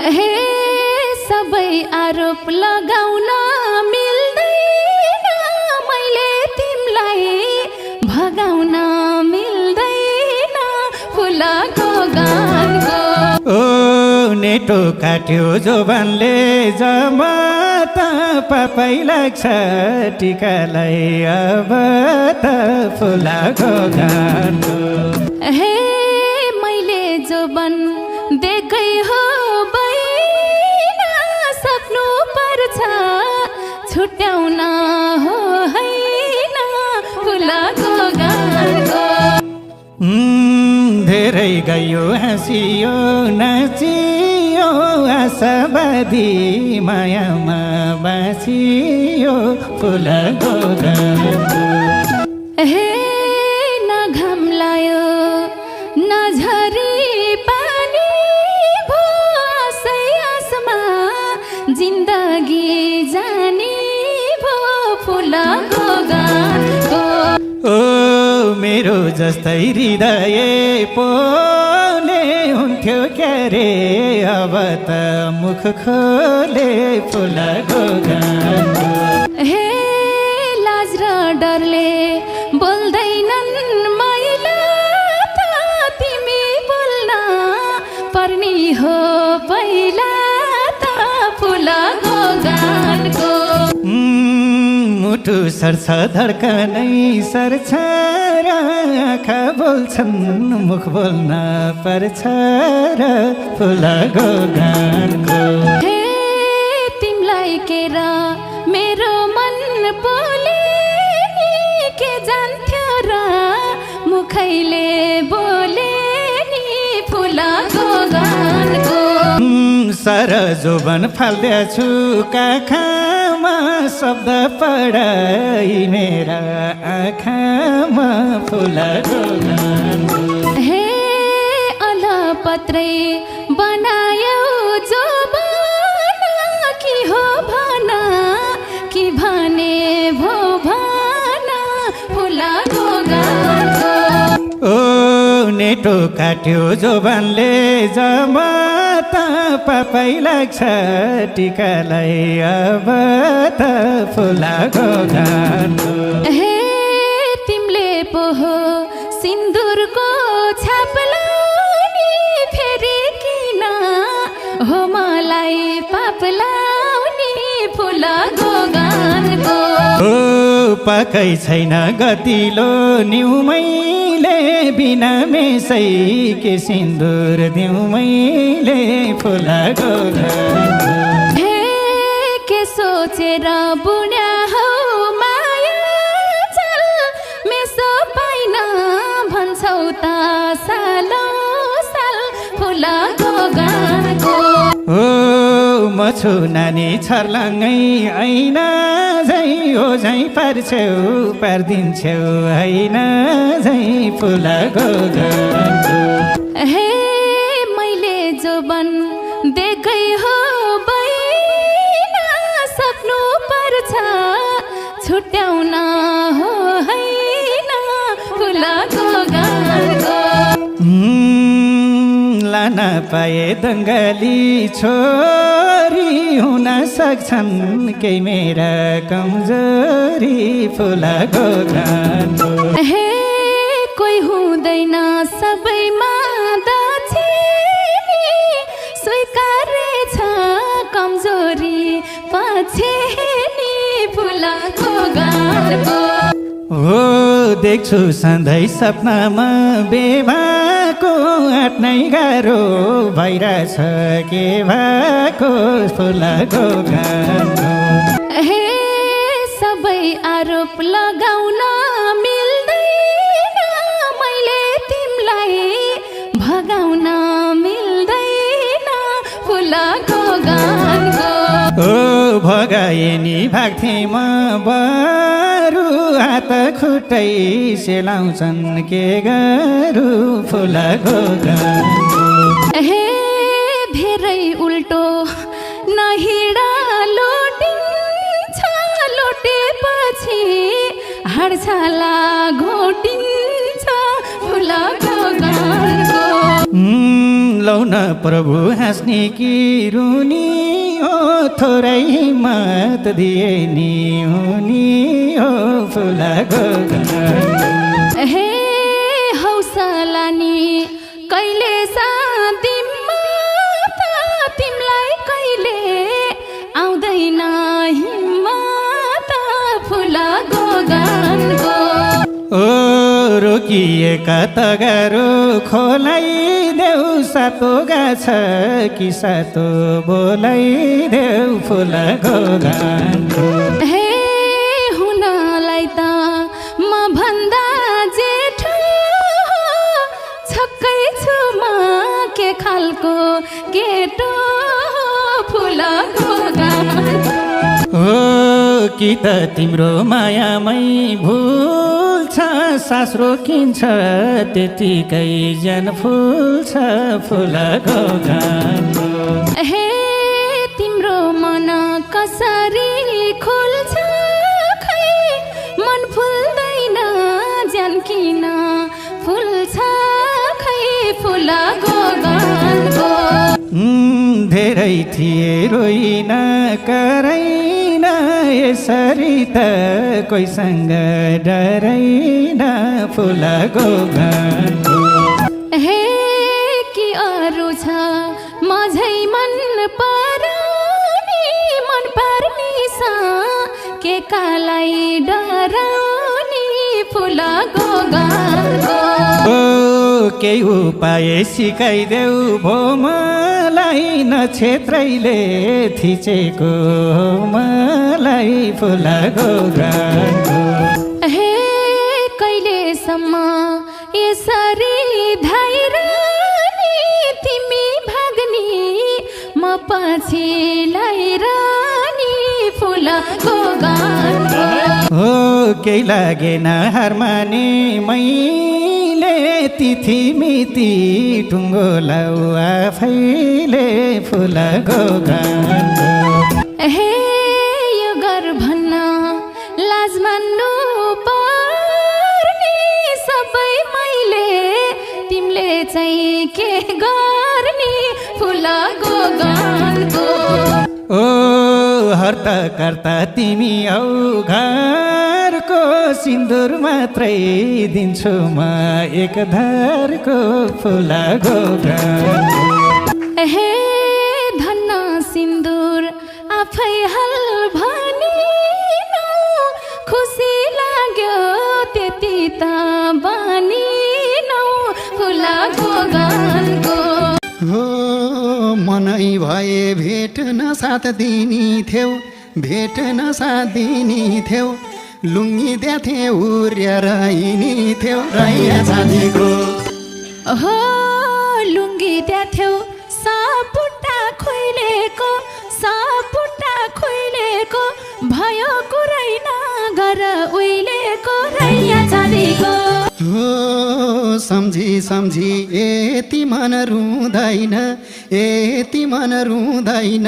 हे सबै आरोप लगाउन मिल्दैन, मैले तिमीलाई भगाउन मिल्दैन फुलको गानको। ओ नेटो काट्यो जोबनले जब त पापै लाग्छ टिकालाई अब त फुलको गानको। हे मैले जोबन देकै हो बैन, सक्नु पर्छ छुट्याउन हो हैन फुलको गानको। धेरै गयो हाँसियो नाचियो आशावादी मायामा बाँचियो फुलको गानको। हे न घाम लायो न झरी पानी भो, आशै आसमा जिन्दगी जानी भो फुलको गानको। ओ मेरो जस्तै हृदय पोले हुन्थ्यो क्यारे अब त मुख खोले फुलको गानको। हे लाज र डरले बोल्दैनन् मैला त तिमी बोल्न पर्ने हो पहिला त फुलको गानको। मुटु सर्छ धड्कनै सर्छ र आँखा बोल्छन् मुख बोल्न पर्छ र फुलको गानको। हे तिमीलाई के र मेरो मन बोले नि के जान्थ्यो र मुखैले बोले नि फुलको गानको। सर जोबन फाल्दैछु काखमा शब्द पढाइ मेरा आँखामा फुलको गानको। हे अलपत्रै बनायौ जोबन कि हो भन कि भने भो भन फुलको गानको। ओ नेटो काट्यो जोबनले जब त पापै लाग्छ टिकालाई अब त फुलको गानको। हे तिमीले पो हो सिन्दुरको छाप लाउने, फेरि किन हो मलाई पाप लाउने फुलको गानको। ओ पक्कै छैन गतिलो निउ मैले बिना मेसै के सिन्दुर दिउँ मैले फुलको गानको। हे के सोचेर बुन्या हौ माया चल, मेसो पाइन भन्छौ त सालो साल फुलको गानको। ओ म छु नानी छर्लङ्गै ऐना झै हो झै पार्छौ पारिदिन्छौ होइन झै फुलको गानको। हे मैले जोबन देकै हो बैन, सक्नु पर्छ छुट्याउन हो हैन फुलको गानको। लान पाए दङ्गाली छोरी हुन सक्छन् केही मेरा कमजोरी फुलको गानको। हे कोही हुँदैन सबैमा दक्षिणी, स्वीकारेछ कमजोरी पछिनी फुलको गानको। हो देख्छु सधैँ सपनामा बेभाको आँट्नै गाह्रो भइरहेछ के भएको फुलको गानको। हे सबै आरोप लगाउन मिल्दैन, मैले तिमीलाई भगाउन मिल्दैन फुलको गानको। ओ भगाए नि भाग्थे म बरु हात खुट्टै सेलाउँछन् के गरु फुलको गानको। हे धेरै उल्टो नहिडा लोटिन्छ, लोटेपछि हाडछाला घोटिन्छ फुलको गानको। लौन प्रभु हाँस्ने कि रुनी हो थोरै हिम्मत दिए नि हुनी हो फुलाको गगन हे हौसला नि कहिले साँधिम्मा त तिमलाई कहिले आउँदैन हिम्मत फुलाको गगनको ओ रोकिएका तगारो खोलाइदेऊ सातो गाछ कि सातो बोलाइदेऊ फुलाको गगनको हे हुनलाई त म भन्दा जेठो छक्कै छु म के खालको केटो फुलाको गगनको हो कि त तिम्रो मायामै भुल छ सास रोकिन्छ त्यतिकै जन फुल्छ फुलाको गगनको हे तिम्रो मन कसरी खोल्छ खै मन फुल्दैन ज्यान किन फुल्छ खै फुलाको गगनको धेरै थिए रोइन करैन यसरी त कोहीसँग डरैन फुलाको गगनको हे कि अरू छ मझै मन पराउने मन पर्नेछ के कालाई डराउने फुलाको गगनको ओ केही उपाय सिकाइदेऊ भो मलाई नक्षत्रैले थिचेको मलाई फुलाको गगनको हे कहिलेसम्म यसरी धाइरहने तिमी भाग्ने म पछि लाइरहने फुलाको गगनको हो केही लागेन हार माने मैले तिथि मिति टुङ्गो लाउ आफैले फुलाको गगनको हे यो गर भन्न लाज मान्नु पर्ने सबै मैले तिमीले चाहिँ के गर्ने फुलाको गगनको ओ हर्ता कर्ता तिमी औ घरको सिन्दुर मात्रै दिन्छु म एक धारको फुलाको गगनको हे धन्न सिन्दुर आफै हल भनिनौ खुसी लाग्यो त्यति त बनिनौ फुलाको गगनको हो मनै भए भेट्न साथ दिनी थेउ भेट्न साथ दिनी थेउ लुङ्गी द्याथे उर्याएर हिँडी थेउ रैया जानेको हो लुङ्गी द्याथ्यौ सापुट्टा खोइलेको भयो कुरै नगर उहिलेको रैया जानेको हो सम्झी सम्झी यति मन रुँदैन यति मन रुँदैन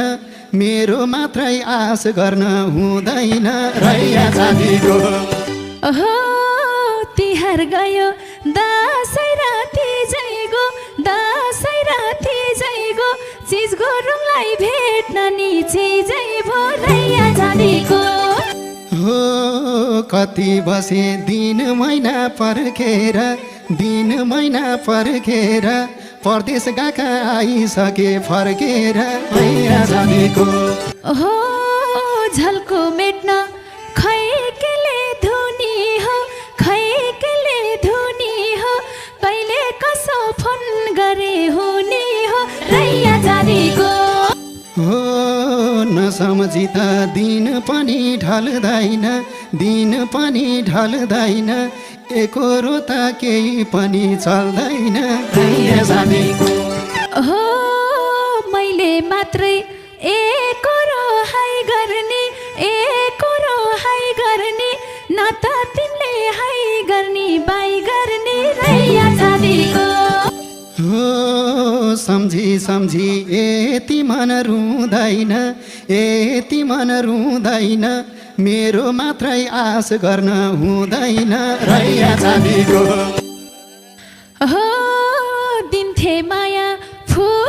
मेरो मात्रै आश गर्न हुँदैन रैया जानेको हो तिहार गयो दसैँ राति जैगो दसैँ राति जैगो चिज गुरुङलाई भेट्न नि चिजै भो रैया जानेको हो कति बसे दिन महिना पर्खेर परदेश गएका आइसके फर्केर रैया जानेको हो झल्को मेट्न खै केले धुनी हो कहिले कसो फोन गरे हुने हो रैया जानेको हो नसम्झी त दिन पनि ढल्दैन एकरो त केही पनि चल्दैन रैया जानेको हो मैले मात्रै एकरो हाई गर्ने न त तिमीले हाई गर्ने बाई गर्ने रैया जानेको हो सम्झी सम्झी यति मन रुँदैन मेरो मात्रै आश गर्न हुँदैन रैया जानेको हो दिन्थे माया फुल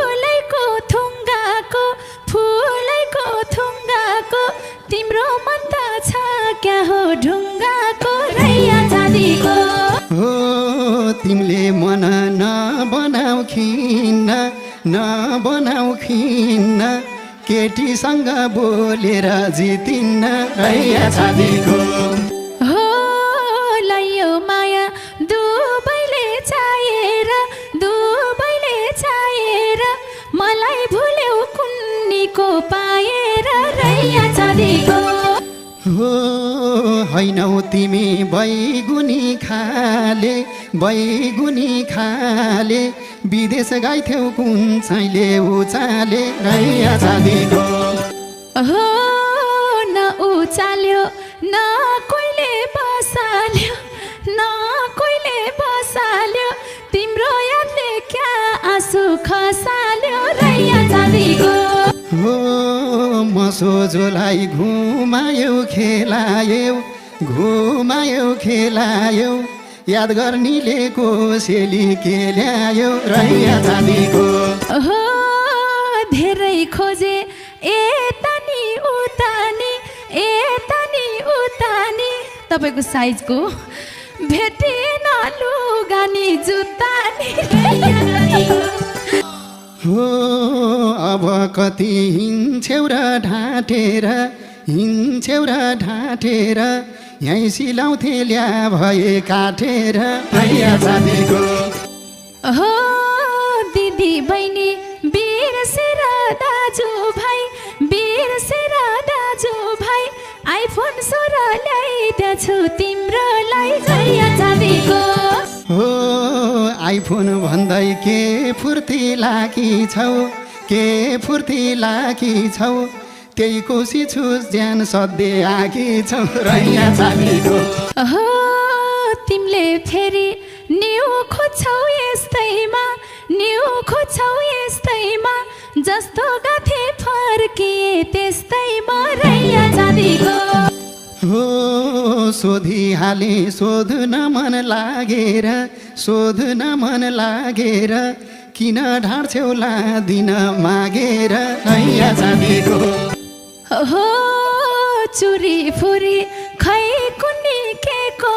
क्या हो ढुङ्गाको रैया चाँदीको हो तिमीले मन नबनाऊ खिन्न केटीसँग बोलेर जितिन्न रैया चाँदीको हो लैयो माया दुबैले चाहेर मलाई भुल्यौ कुन्नीको पाएर रैया चाँदीको हो हैनौ तिमी बैगुनी खाले विदेश गइथ्यौ कुन चाहिँले उचाले रैया चाँदीको हो न उचाल्यो न कोइले बसाल्यो तिम्रो यादले क्या आँसु खसाल्यो रैया चाँदीको हो मसोजोलाई घुमायौ खेलायौ याद गर्नीले कोसेली के ल्यायो रैया चाँदीको हो धेरै खोजे यतानी उतानी तपाईँको साइजको भेटेन लुगानी जुत्तानी हो अब कति हिँड्छौ र ढाँटेर यहीँ सिलाउँथे ल्या भए काटेर रैया चाँदीको हो दिदी बहिनी बिर्सेर दाजु भाइ आइफोन 16 ल्याइदिएछु तिम्रोलाई रैया चाँदीको हो आइफोन भन्दै के फुर्ती लाकी छौ त्यही कोसी छु ज्यान सधैँ आकी छौ रैया चाँदीको हो तिमीले फेरि न्यु खोज्छौ यस्तैमा जस्तो गाथे फर्किए त्यस्तैमा रैया चाँदीको हो सोधिहाले सोध्न मन लागेर किन ढाँड्छौ लादिन मागेर रैया चाँदीको हो चुरी फुरी खै कुन्नी के को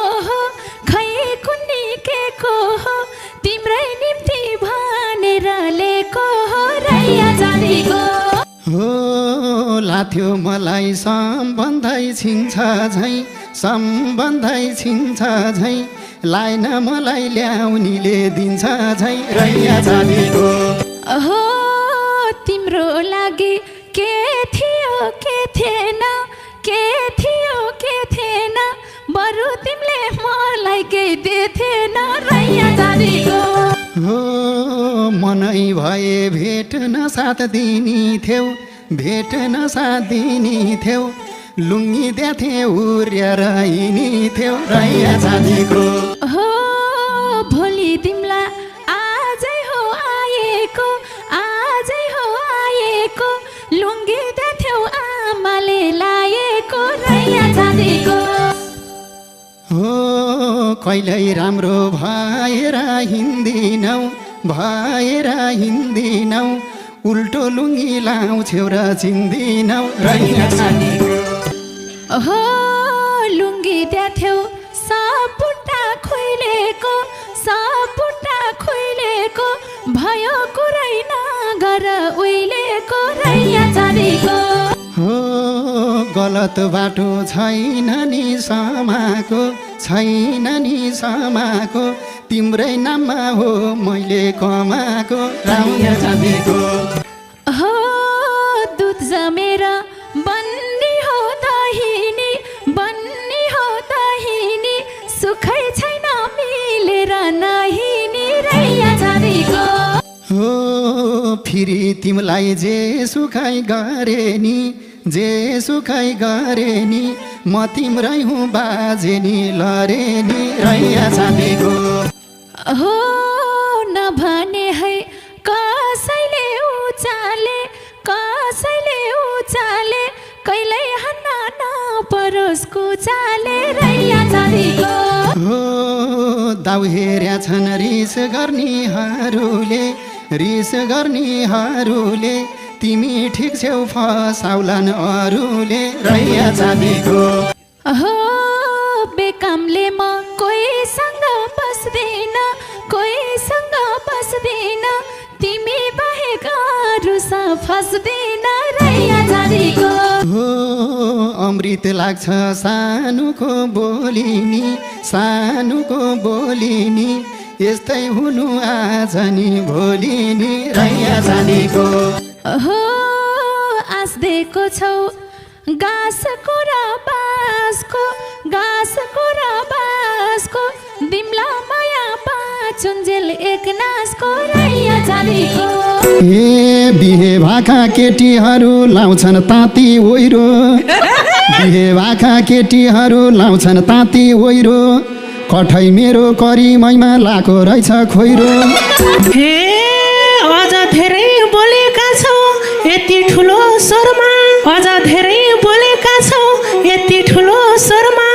हो तिम्रै निम्ति भनेर ल्याएको हो रैया चाँदीको हो लाथ्यो मलाई सम्बन्धै छिन्छ झै लाइन मलाई ल्याउनीले दिन्छ झै रैया चाँदीको हो तिम्रो लागि के थियो के थिएन बरु तिमीले मलाई केही दिएथेन रैया चाँदीको हो मनै भए भेट्न साथ दिनी थियौ लुङ्गी देथे उर्याएर हिँडिथ्यौ रैया चाँदीको हो भोलि तिमीलाई आजै हो आएको लुङ्गी देथ्यौ आमाले लाएको रैया चाँदीको हो कहिल्यै राम्रो भएर हिँड्दिनौ उल्टो लुङ्गी लाउँछौ र चिन्दिनौ रैया चाँदीको हो लुङ्गी देथ्यौ सपुट्टा खुइलेको भयो कुरै नगर उहिलेको रैया चाँदीको हो गलत बाटो छैन नि समाको तिम्रै नाममा हो मैले कमाको रैया चाँदीको हो दुध जमेर बन्नी हो दहिनी सुखै छैन मिलेर नहिनी रैया चाँदीको हो फेरि तिमीलाई जे सुखाइ गरे नि म तिम्रै हुँ बाजे नि लरे नि रैया चाँदीको हो नभने है कसैले उचाले कहिल्यै हान्न नपरोस् कुचाले रैया चाँदीको हो दाउ हेर्या छन् रिस गर्नेहरूले तिमी ठिक छेउ फसाउलान् अरूले रैया चाँदीको हो बेकामले म कोहीसँग बस्दिन कोहीसँग बस्दिन तिमी बाहेक अरूसा फस्दिन रैया जानीको हो अमृत लाग्छ सानुको बोलिनी सानुको बोलिनी यस्तै हुनु आज नि भोलि नि रैया जानीको हो आस्देको छौ घाँसको र बाँसको दिम्ला माया पाचुन्जेल एक नासको रैया जानीको ए बिहे भाका केटीहरू लाउँछन् ताती ओइरो बिहे भाका केटीहरू लाउँछन् ताती ओइरो कठै मेरो करिमैमा लाको रहेछ खोइरो हे अझ धेरै बोलेका छौ यति ठुलो स्वरमा अझ धेरै बोलेका छौ यति ठुलो स्वरमा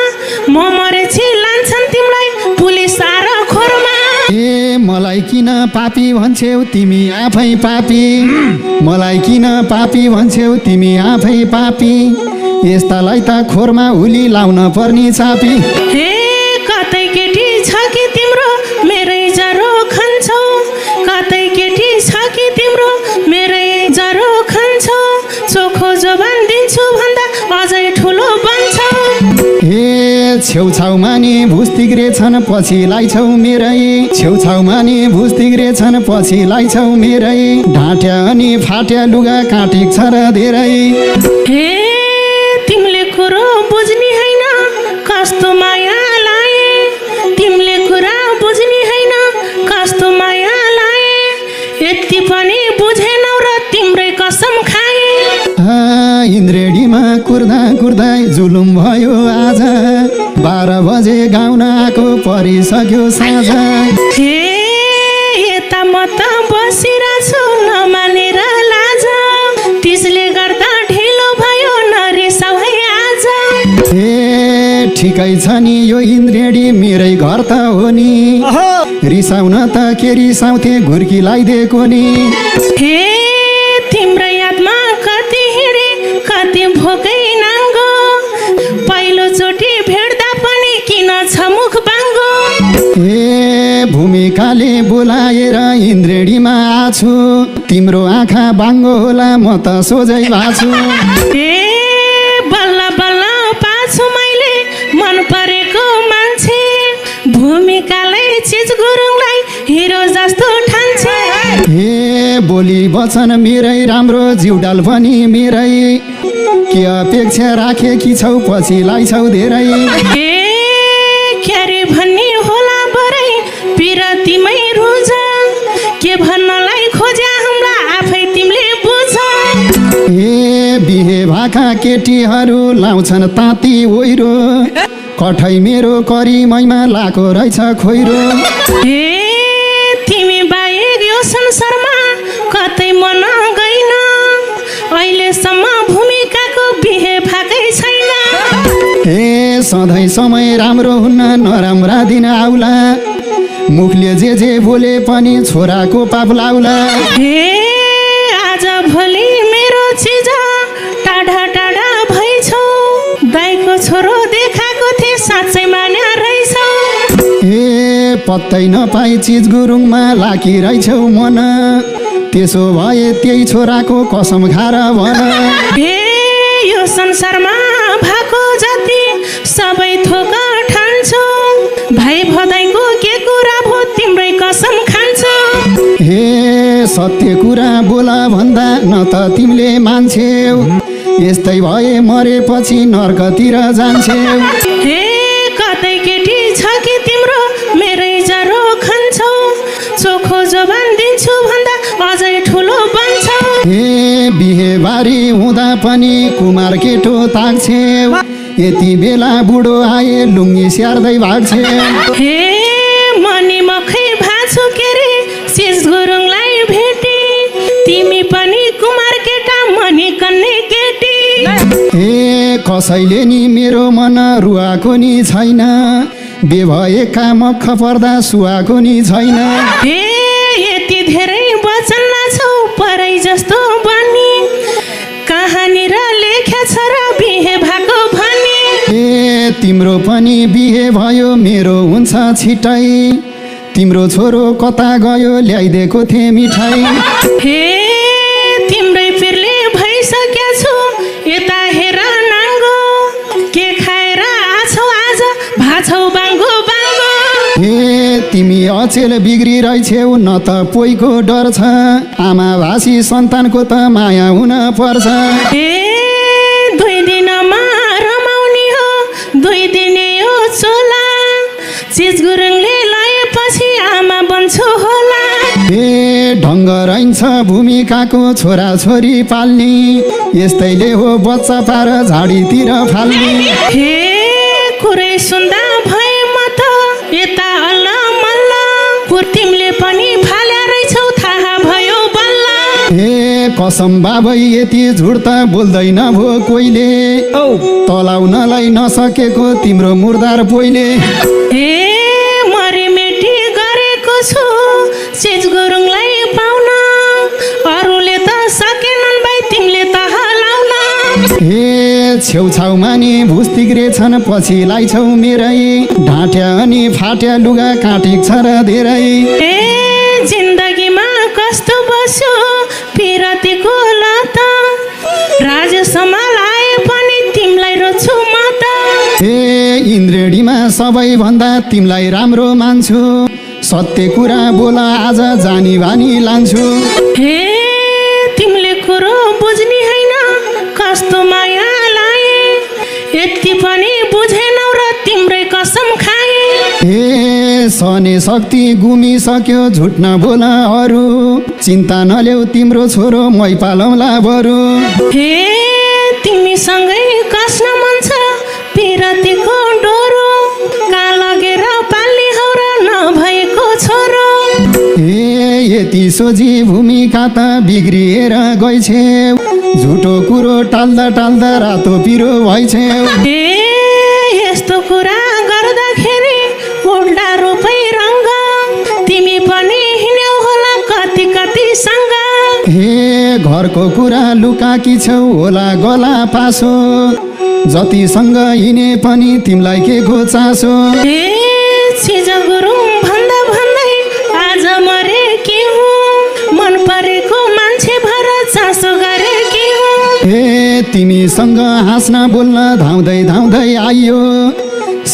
म मरेछि लान्छन् तिमीलाई पुलिस आएर खोरमा ए मलाई किन पापी भन्छौ तिमी आफै पापी मलाई किन पापी भन्छौ तिमी आफै पापी यस्तालाई त खोरमा हुली लाउन पर्ने चापी हे कतै केटी छ कि तिम्रो मेरै जरो खान्छौ कतै केटी छ कि तिम्रो मेरै जरो खान्छौ चोखो जबान दिन्छु भन्दा अझै ठुलो बन्छौ हे छेउछाउमा नि भुस्तिग्रे छन् पछि लाइछौ मेरै छेउछाउमा नि भुस्तिग्रे छन् पछि लाइछौ मेरै ढाँट्या अनि फाट्या लुगा काटिक छ र धेरै हे तिमीले कुरो बुझ्ने हैन कस्तो माया लाए तिमीले कुरा बुझ्ने हैन कस्तो माया लाए यति पनि बुझेनौ र तिम्रै कसम खाए इन्द्रेणीमा कुर्दा कुर्दा जुलुम भयो आज 12 बजे गाउन आएको परिसक्यो साँझ हे यता म त बसिरहेछु नमानेर लाज त्यसले गर्दा ढिलो भयो नरिसाउ है आज ए ठिकै छ नि यो इन्द्रेणी मेरै घर त हो नि रिसाउन त के रिसाउँथे घुर्की लगाइदिएको नि हे तिम्रो यादमा कति हिँडे कति भोकै नाङ्गो पहिलोचोटि भेट्दा पनि किन छ मुख बाङ्गो ए भूमिकाले बोलाएर इन्द्रेणीमा आछु तिम्रो आँखा बाङ्गो होला म त सोझै भाछु ए बल्ल बल्ल पाछु मैले मन परेको मान्छे भूमिकालाई चिज गुरुङलाई हिरो जस्तो ठान्छे हे बोली वचन मेरै राम्रो जिउडाल पनि मेरै के अपेक्षा राखे कि छौ पछि लाइछौ धेरै ए क्यारे भन्ने होला बरै पिरतीमै रुझ के भन्नलाई खोज्या हमला आफै तिमीले बुझ ए बिहे भाका केटीहरू लाउँछन् ताती ओइरो कठै मेरो करिमैमा लाको रहेछ खोइरो हे तिमी बाहेक यो संसारमा कतै मन गइन अहिलेसम्म भूमिकाको बिहे भाकै छैन ए सधैँ समय राम्रो हुन्न नराम्रा दिन आउला मुखले जे बोले पनि छोराको पाप लाउला हे आज भोलि मेरो चिज टाढा टाढा भइछौ दाइको छोरो देखाएको थिए साँच्चै मान्या रहेछौ ए पत्तै नपाई चिज गुरुङमा लाकी रहेछौ मन त्यसो भए त्यही छोराको कसम खाएर भन हे यो संसारमा भएको जति सबै थोक ठान्छु भाइ भदाइको के कुरा भो तिम्रै कसम खान्छु हे सत्य कुरा बोला भन्दा न त तिमीले मान्छेउ यस्तै भए मरेपछि नर्कतिर जान्छेउ हे कतै केटी छ कि तिम्रो मेरै जरो खान्छौ चोखो जबान दिन्छु भन्दा अझै ठुलो बन्छौ हे बिहे बारी हुँदा पनि कुमार केटो ताक्छेउ यति बेला बुढो आए लुङ्गी स्याहार्दै भाग्छेउ हे मनी मखै भाछु के रे सिस गुरुङलाई भेटे तिमी पनि कुमार केटा मनी कन्ने केटी हे कसैले नि मेरो मन रुवाको नि छैन बेभएका मख पर्दा सुहाको नि छैन हे यति धेरै वचन छौ परै जस्तो बनी कहाँनिर लेख्या छ र बिहे भएको भनी ए तिम्रो पनि बिहे भयो मेरो हुन्छ छिटै तिम्रो छोरो कता गयो ल्याइदिएको थिएँ मिठाई हे तिम्रै पिरले भइसक्या छु यता हेर नाङ्गो के खाएर आछौ आज भाछौ बाङ्गो बाङ्गो हे तिमी अचेल बिग्रिरहेछौ न त पोइको डर छ आमा भाषी सन्तानको त माया हुन पर्छ हे 2 दिनमा रमाउने हो 2 दिने यो चोला चिज गुरुङले लएपछि आमा बन्छु होला हे ढङ्ग रहन्छ भूमिकाको छोरा छोरी पाल्ने यस्तैले हो बच्चा पार झाडीतिर फाल्ने हे कुरै सुन्दा भए म त यता अल्ल मल्ल तिमीले पनि फाल्या रहेछौ थाहा भयो बल्ल हे कसम बाबै यति झुट त बोल्दैन भो कोइले तलाउनलाई नसकेको तिम्रो मुर्दार पोइले हे मरिमेटी गरेको छु चिज गुरुङलाई पाउन अरूले त सकेनन् भाइ तिमीले त हलाउन हे छेउछाउमा नि भुस्तिग्रे छन् पछि लाइछौ मेरै ढाँट्या अनि फाट्या लुगा काटिक छ र धेरै ए जिन्दगीमा कस्तो बस्यो पिरतीको लत राज सम्हालाए पनि तिमीलाई रोज्छु म त हे इन्द्रेणीमा सबैभन्दा तिमीलाई राम्रो मान्छु सत्य कुरा बोल आज जानी भानी लान्छु हे तिमीले कुरो बुझ्ने होइन कस्तो माया लाए यति पनि बुझेनौ र तिम्रै कसम खाए हे सने शक्ति गुमिसक्यो झुट नबोल अरू चिन्ता नल्याउ तिम्रो छोरो मै पालौँला बरु हे तिमीसँगै कस्न मन छ पिरतीको डोरो कहाँ लगेर पाल्ने हौ र नभएको छोरो हे यति सोझी भूमिका त बिग्रिएर गइछे झुटो कुरो टाल्दा टाल्दा रातो पिरो भइछे हे यस्तो कुरा गर्दाखेरि उल्टा रूपै रङ्ग तिमी पनि हिँड्यौ होला कति कतिसँग हे घरको कुरा लुकाकी छौ होला गला पासो जतिसँग हिँडे पनि तिमीलाई के को चासो हे चिज गुरुङ भन्दा भन्दै आज मरे के हुँ मन परेको मान्छे भएर चासो गरे के हुँ हे तिमीसँग हाँस्न बोल्न धाउँदै धाउँदै आइयो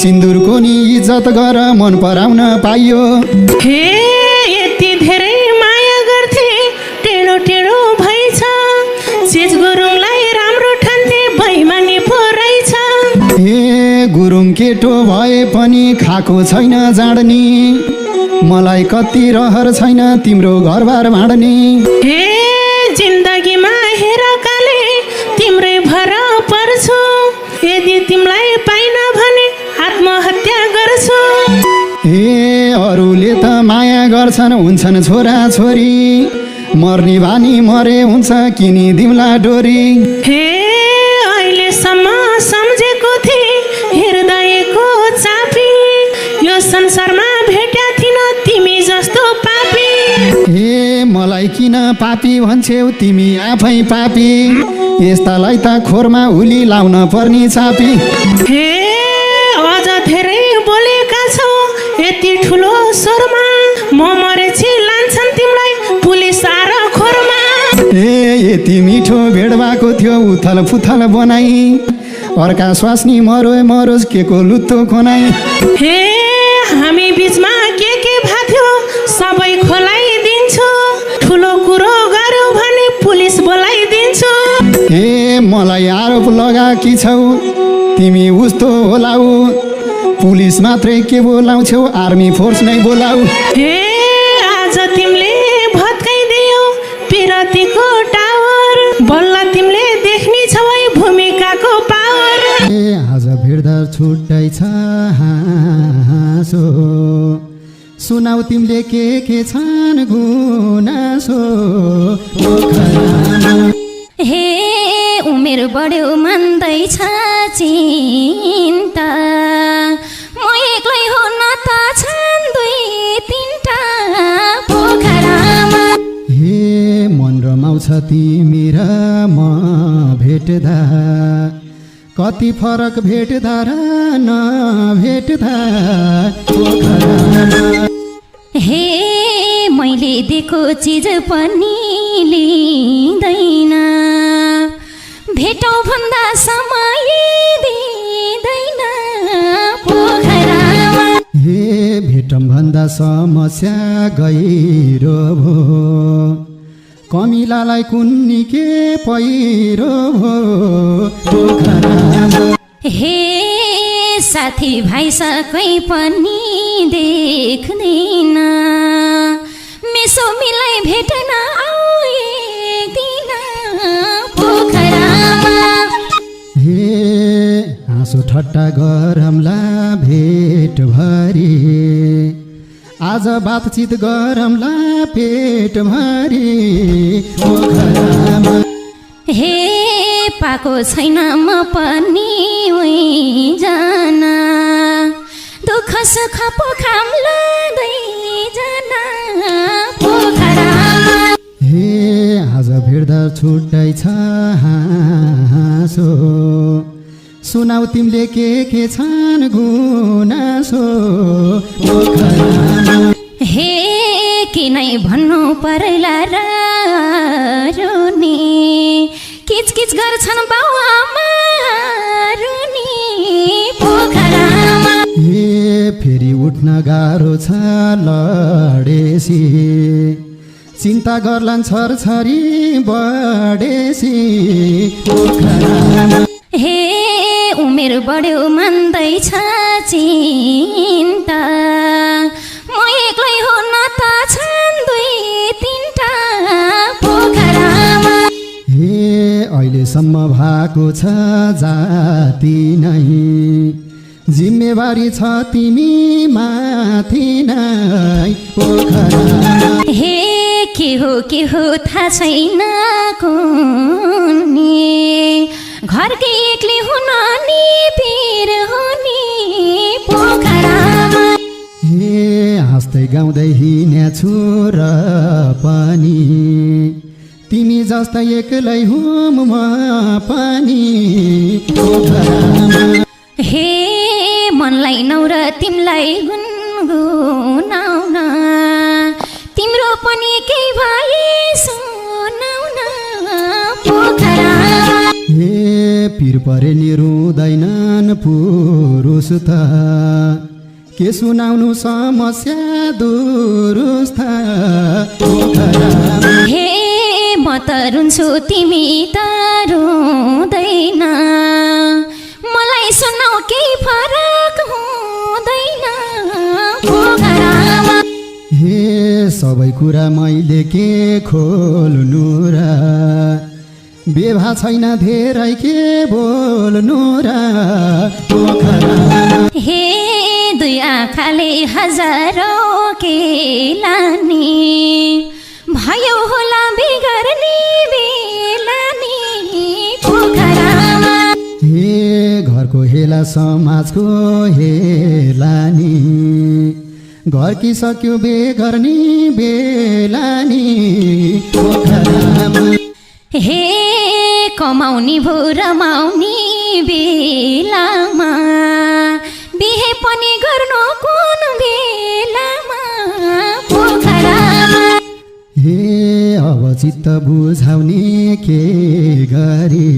सिन्दुरको नि इज्जत गर मन पराउन पाइयो हे यति धेरै माया गर्थे टेढो टेढो भइछ चिज गुरुङलाई राम्रो ठान्थे बैमानी पो रहेछ हे गुरुङ केटो भए पनि खाएको छैन जाड्ने मलाई कति रहर छैन तिम्रो घरबार भाँड्ने हे जिन्दगीमा हेर काले तिम्रै भर पर्छु यदि तिमीलाई पाइन भने आत्महत्या गर्छु हे अरूले त माया गर्छन् हुन्छन् छोरा छोरी मर्ने बानी मरे हुन्छ किनिदिउँला डोरी हे अहिलेसम्म सम्झेको थिएँ हृदयको चापी यो संसारमा भेट्या थिइन तिमी जस्तो पापी हे मलाई किन पापी भन्छौ तिमी आफै पापी यस्तालाई त खोरमा हुली लाउन पर्ने चापी हे अझ धेरै बोलेका छौ यति ठुलो स्वरमा म मरेछि लान्छन् तिमीलाई पुलिस आएर खोरमा हे यति मिठो भेट भएको थियो उथल पुथल बनाई अर्का स्वास्नी मरोए मरोस् के को लुत्तो खोनाई हे हामी बिचमा के भाथ्यो सबै खोलाइदिन्छु ठुलो कुरो गर्यो भने पुलिस बोलाइदिन्छु हे मलाई आरोप लगाएकी छौ तिमी उस्तो होलाउ पुलिस मात्रै के बोलाउँछौ आर्मी फोर्स नै बोलाऊ हे आज तिमीले भत्काइदियौ पिरतीको टावर बल्ल तिमीले देख्ने छौ है भूमिकाको पावर ए आज भेट्दा छुट्टै छ हाँसो सुनाउ तिमीले के छन् गुनासो हे उमेर बढ्यो मान्दैछ चिन्ता म एक्लै हुन त छन् 2-3टा पोखरामा हे मन रमाउँछ तिमी र म भेट्दा कति फरक भेट्दा र नभेट्दा पोखरामा। हे मैले दिएको चिज पनि लिँदैन, भेटौँ भन्दा समय दिँदैन पोखरामा। हे भेटौँ भन्दा समस्या गहिरो भो, कमिलालाई कुन्नी के पहिरो भो पोखरामा। हे साथी भाइ सकै पनि देख्दैन, मेसो मिलाई भेट्न आऊ एक दिन पोखरामा। हे हाँसो ठट्टा गरौँला भेट भरी, आज बातचित गरौँला पेट भरी पोखरामा। हे पाको छैन म पनि उही जान, दुःख सुख पोखाम्ला दुईजना पोखरामा। हे आज भेट्दा छुट्टै छ हाँसो, सुनाऊ तिमीले के छन् गुनासो पोखरामा। हे किनै भन्नु पर्ला र रुनी, किचकिच गर्छन् बाउ आमा रुनी पोखरामा। हे फेरि उठ्न गाह्रो छ लडेसी, चिन्ता गर्लान् छरछरी बढेसी पोखरामा। हे उमेर बढ्यो मान्दैछ चिन्ता, म एक्लै हुन त छन् दुई तिनटा पोखरामा। हे अहिलेसम्म भएको छ जाति नै, जिम्मेवारी छ तिमी माथि नै पोखरामा। हे के हो थाहा छैन कुन्नी, घरकै एक्लै हुन नि पिर हुने पोखरामा। हे हाँस्दै गाउँदै हिँडेछु र पनि, तिमी जस्तै एक्लै हुँ म पनि पोखरामा। हे मनलाई नौर तिमीलाई गुनगुनाउन, तिम्रो पनि केही भए सुनाउन पोखरामा। हे पिर परे नि रुँदैनन् पुरुष त, के सुनाउनु समस्या दुरुस्ता पोखरामा। हे म त रुन्छु तिमी त रुँदैन, मलाई सुनाऊ केही फरक हुँदैन पोखरामा। हे सबै कुरा मैले के खोल्नु र, बेभा छैन धेरै के बोल्नु र पोखरामा। हे दुई आँखाले हजारौँ के लानी, भयो होला बिगर्ने बेला नि पोखरामा। हे घरको हेला समाजको हेला नि, घर कि सक्यो बेगर्ने बेला नि पोखरामा। हे कमाउने भो रमाउने बेलामा, बिहे पनि गर्नु कुन बेलामा पोखरामा। हे अब चित्त बुझाउने के गरी,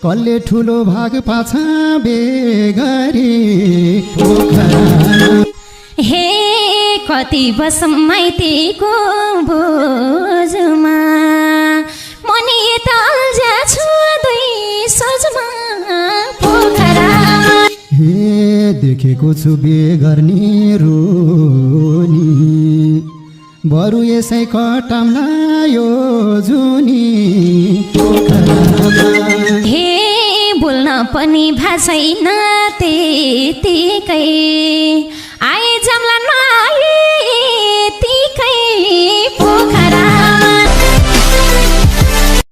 कसले ठुलो भाग पाछा बेगरी पोखरामा। हे कति बसम माइतीको बोझमा, मनी यता अल्झा छु दुई सोचमा पोखरामा। हे देखेको छु बेगर्नी रोनी, बरु यसै कटाम्ला यो जुनी पोखरामा। हे बोल्न पनि भाषैन त्यतिकै, आए जम्ला